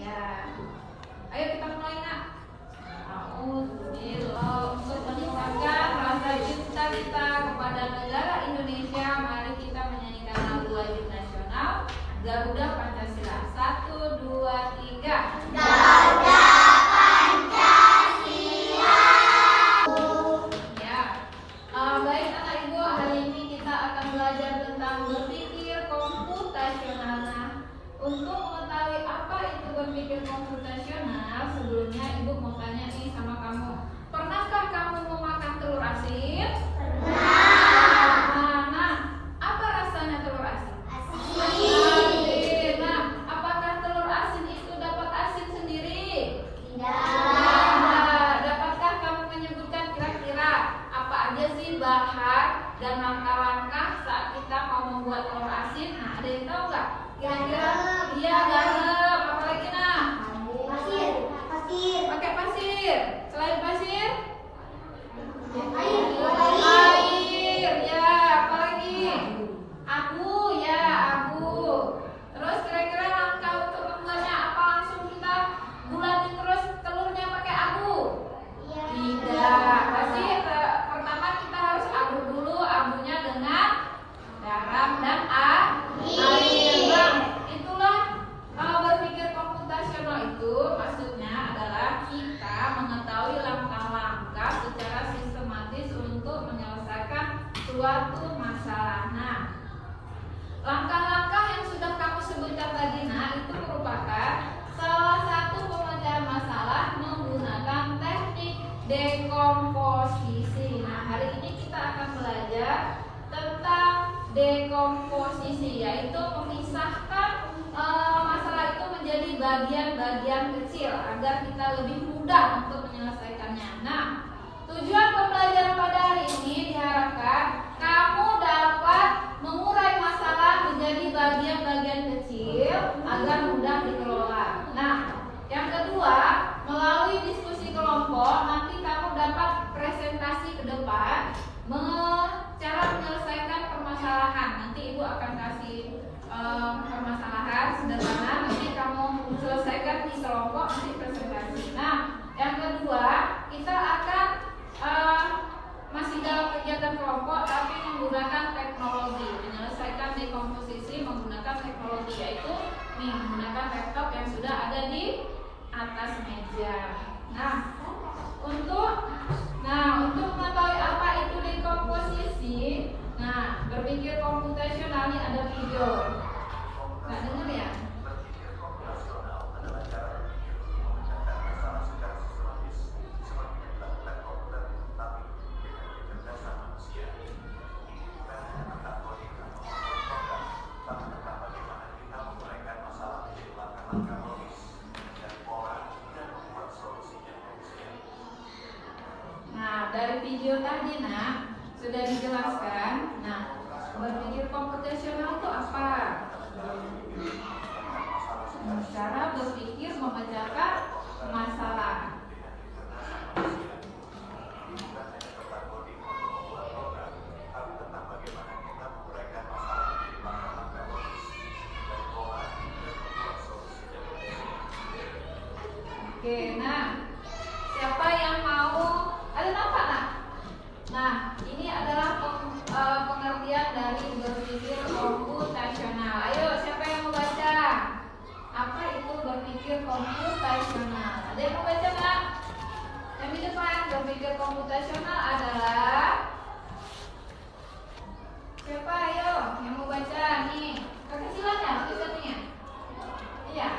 Ya. Ayo kita mulai nak. Alhamdulillah, untuk meningkatkan rasa cinta kita kepada negara Indonesia, mari kita menyanyikan lagu wajib nasional Garuda Pancasila. 1, 2, 3. Garuda Pancasila. Ya. Baik anak ibu, hari ini kita akan belajar tentang berpikir komputasional. Nah, untuk mengetahui apa itu berpikir komputasional, sebelumnya ibu mau tanya nih sama kamu. Pernahkah kamu memakan telur asin? Pernah. Nah, apa rasanya telur asin? Asin. Asin. Nah, apakah telur asin itu dapat asin sendiri? Tidak. Dapatkah kamu menyebutkan kira-kira apa aja sih bahan dan langkah-langkah saat kita mau membuat telur asin? Nah, ada yang tahu nggak? Kira-kira? Iya, garam. Apalagi nah? Pasir. Pasir. Pakai pasir. Selain pasir? Air. Air. Ya, apalagi? Abu. Ya, abu. Terus kira-kira langkah untuk membuatnya apa? Langsung kita gulatin terus telurnya pakai abu? Tidak. Pasti pertama kita harus aduk dulu abunya dengan garam dan air. Nah, itulah berpikir komputasional itu maksudnya adalah kita mengetahui langkah-langkah secara sistematis untuk menyelesaikan suatu masalah. Nah, langkah-langkah yang sudah kamu sebutkan tadi itu merupakan salah satu pemecahan masalah menggunakan teknik dekomposisi. Nah, hari ini kita akan belajar tentang dekomposisi, yaitu memisahkan masalah itu menjadi bagian-bagian kecil agar kita lebih mudah untuk menyelesaikannya. Nah, tujuan pembelajaran pada hari ini diharapkan kamu dapat mengurai masalah menjadi bagian-bagian kecil agar mudah dikelola. Nah, yang kedua, melalui diskusi kelompok nanti kamu dapat presentasi ke depan cara menyelesaikan permasalahan. Nanti ibu akan kasih permasalahan sederhana, nanti kamu selesaikan di kelompok, nanti presentasi. Nah, yang kedua, kita akan masih dalam kegiatan kelompok tapi menggunakan teknologi, menyelesaikan dekomposisi menggunakan teknologi, yaitu menggunakan laptop yang sudah ada di atas meja. Nah, untuk mengetahui apa itu dekomposisi, nah, berpikir komputasional ini ada video. Nggak dengar ya? Nah, dari video tadi sudah dijelaskan. Nah, berpikir komputasional itu apa? Cara berpikir memecahkan masalah. Oke, nah, siapa yang mau? Ada nampak nak? Nah, ini adalah pengertian dari berpikir komputasional. Ayo, siapa yang mau baca? Apa itu berpikir komputasional? Ada yang mau baca nggak? Yang di depan, berpikir komputasional adalah siapa? Ayo, yang mau baca nih. Kekecilan ya tulisannya? Iya.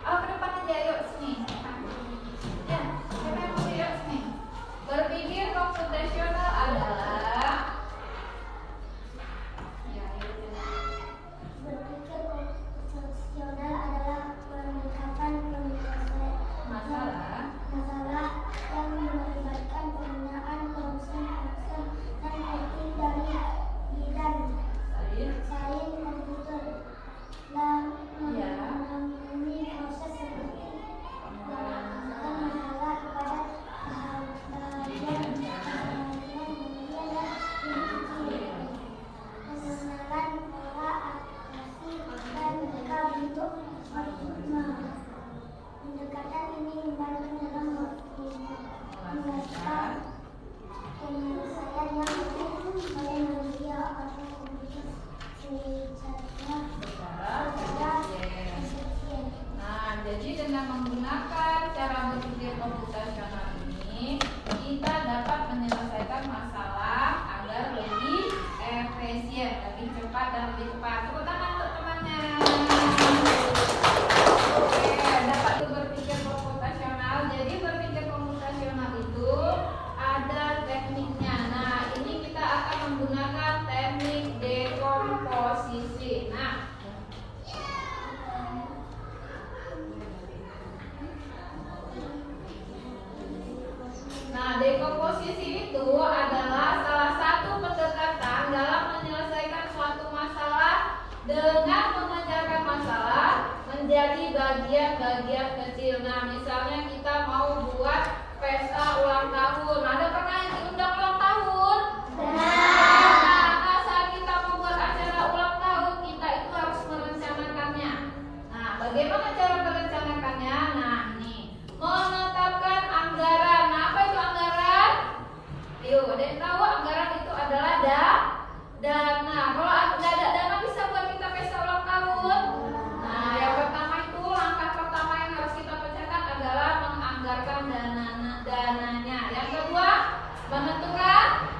Oh, ke depan aja, yuk sini. Ya, siapa yang mau yuk sini? Berpikir komputasional adalah masalah yang melibatkan penggunaan konsep-konsep dan teknik dari bidang sains komputer dan menangani Jadi dengan menggunakan cara berpikir komputasional ini, kita dapat menyelesaikan masalah agar lebih efisien, lebih cepat dan lebih tepat. Tepuk tangan untuk temannya. Oke, dapat berpikir komputasional. Jadi berpikir komputasional itu ada tekniknya. Nah, ini kita akan menggunakan teknik dekomposisi. Nah, dekomposisi itu adalah salah satu pendekatan dalam menyelesaikan suatu masalah dengan mengejarkan masalah menjadi bagian-bagian kecil. Nah, misalnya kita mau buat pesta ulang tahun. Ada pernah yang diundang ulang tahun? Nah, saat kita mau buat acara ulang tahun, kita itu harus merencanakannya. Nah, bagaimana cara merencanakannya? Nah, ini menetapkan anggaran. Nah, apa itu anggaran? Ayo, ada yang tahu anggaran itu adalah dana. Kalau nggak ada dana bisa buat kita pesta ulang tahun. Nah, yang pertama itu langkah pertama yang harus kita pecahkan adalah menganggarkan dananya. Yang kedua, menentukan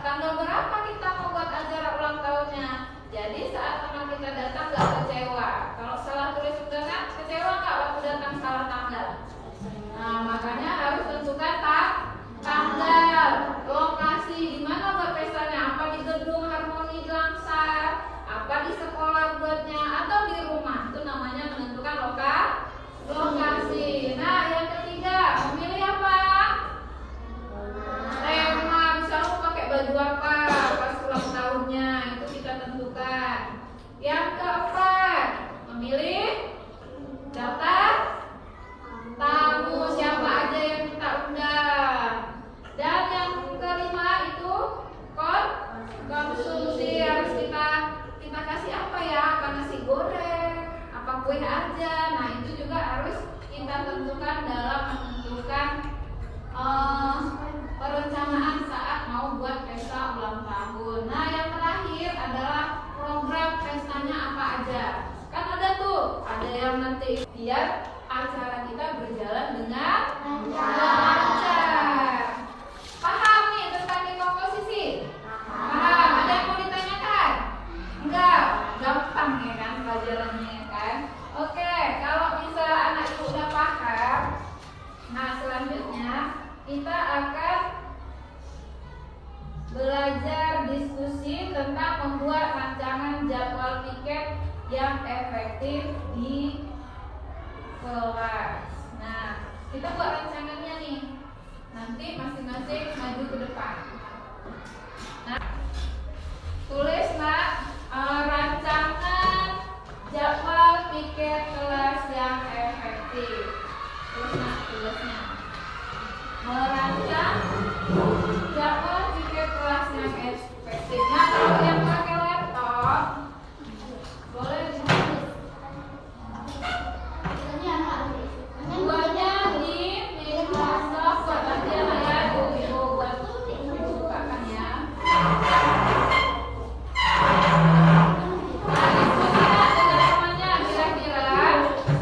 tanggal berapa kita mau buat acara ulang tahunnya. Jadi saat teman kita datang nggak kecewa. Kalau salah tulis undangan, kecewa nggak waktu datang salah tanggal? Nah, makanya harus tentukan tanggal, lokasi, di mana buat pestanya. Apa di gedung Harmoni Langsar, apa di sekolah buatnya, atau di rumah. Itu namanya menentukan lokasi. Nah, yang ketiga, memilih apa? Tema. Misalnya mau pakai baju apa pas ulang tahunnya, itu kita tentukan. Yang keempat, memilih daftar tamu, siapa aja yang kita undang. Dan yang kelima itu konsumsi. Harus kita kasih apa ya? Apa nasi goreng, apa kue aja. Nah, itu juga harus kita tentukan dalam menentukan perencanaan saat mau buat pesta ulang tahun. Nah, yang terakhir adalah program pestanya apa aja. Kan ada tuh, ada yang nanti biar acara kita berjalan dengan lancar. Paham nih tentang dekomposisi? Paham? Ada yang mau ditanyakan? Enggak, gampang ya kan pelajarannya ya kan? Oke, kalau misalnya anak itu udah paham, nah selanjutnya kita akan belajar diskusi tentang membuat rancangan jadwal piket yang efektif di kelas. Nah, kita buat rancangannya nih. Nanti masing-masing maju ke depan. Nah, tulis nak rancangan jadwal piket kelas yang efektif. Terus nak tulisnya merancang jadwal piket kelas yang efektif. Nah, kalau yang pakai laptop boleh ditulis. Buatnya di Microsoft Word aja lah ya, ibu buat bukakan ya. Nah, diskusikan dengan temannya kira-kira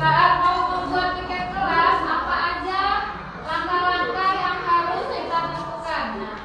saat mau membuat piket kelas apa aja langkah-langkah yang harus kita lakukan. Nah,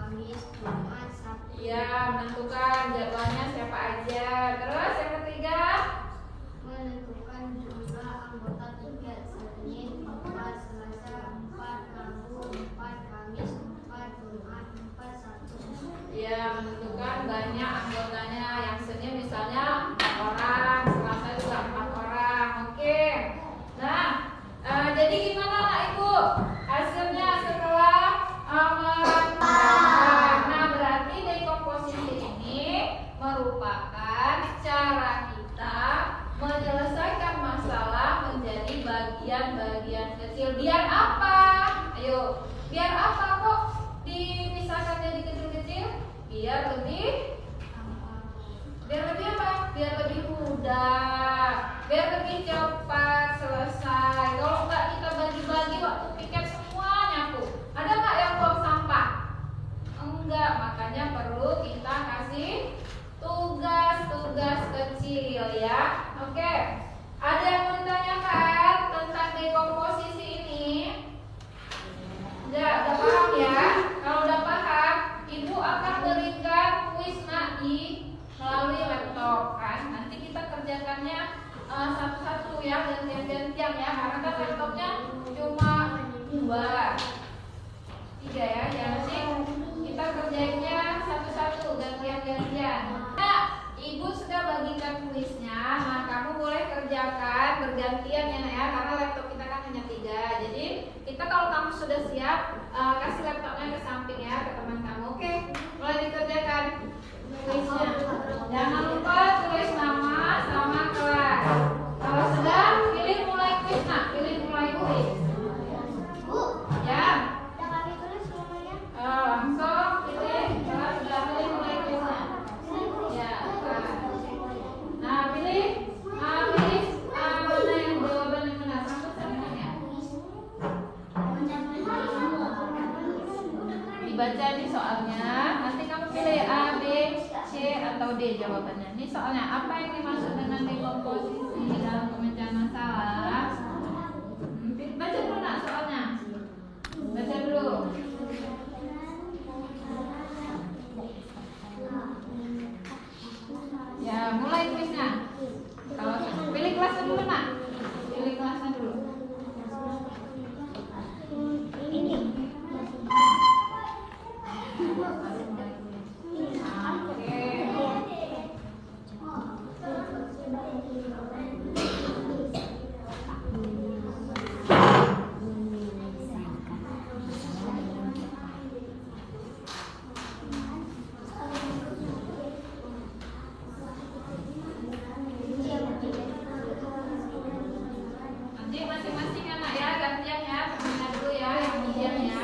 Kamis, Jumat, Sabtu. Ya, menentukan jadwalnya siapa aja. Terus yang ketiga, Menentukan jumlah anggota tiket Senin 4, Selasa 4, Rabu 4, Kamis 4, Jumat 4, Sabtu. ya menentukan banyak anggotanya. Yang Senin misalnya 4 orang, Selasa juga 4 orang. Oke. Nah, jadi gimana anak ibu? Hasilnya setelah menambahkan. Nah, berarti dekomposisi ini merupakan cara kita menyelesaikan masalah menjadi bagian-bagian kecil. Biar apa? Ayo, biar apa kok dipisahkan jadi kecil-kecil? Biar lebih apa? Biar lebih mudah, biar lebih cepat selesai. Kalau nggak kita bagi-bagi waktu piket semua nyapu, ada nggak yang buang sampah? Enggak, makanya perlu kita kasih tugas-tugas kecil ya. Oke, ada yang mau ditanyakan tentang dekomposisi ini? Udah paham ya? Kalau udah paham, ibu akan berikan kuis di melalui laptop kan. Nanti kita kerjakannya satu-satu ya, gantian-gantian ya. Karena kan laptopnya cuma 2, 3 ya. Jadi kita kerjainnya satu-satu, gantian-gantian. Nah, ibu sudah bagikan kuisnya. Nah, kamu boleh kerjakan bergantian ya, karena laptop kita kan hanya 3. Jadi kita kalau kamu sudah siap, kasih laptopnya ke samping ya, ke teman kamu. Oke, mulai dikerjakan kuisnya. Jangan lupa tulis nama sama kelas. Kalau sudah, pilih mulai kuis nak, pilih mulai kuis. Bu, Ya, udah kami tulis namanya. langsung pilih. Kalau sudah pilih mulai kuisnya. Ya, nah pilih mana yang jawaban yang benar. Sambut semuanya. Dibaca di soalnya. Nanti kamu pilih A, B, C atau D jawabannya. Ini soalnya apa yang dimaksud dengan dekomposisi dalam pemecahan masalah? Baca dulu nak soalnya. Baca dulu. Ya, mulai kuisnya. Kalau pilih kelasnya dulu nak. Pilih kelasnya dulu. Ini. Nanti masing-masing anak ya, gantian ya. Temennya dulu ya, yang ujian ya.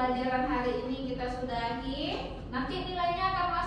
pembelajaran hari ini kita sudahi. Nanti nilainya akan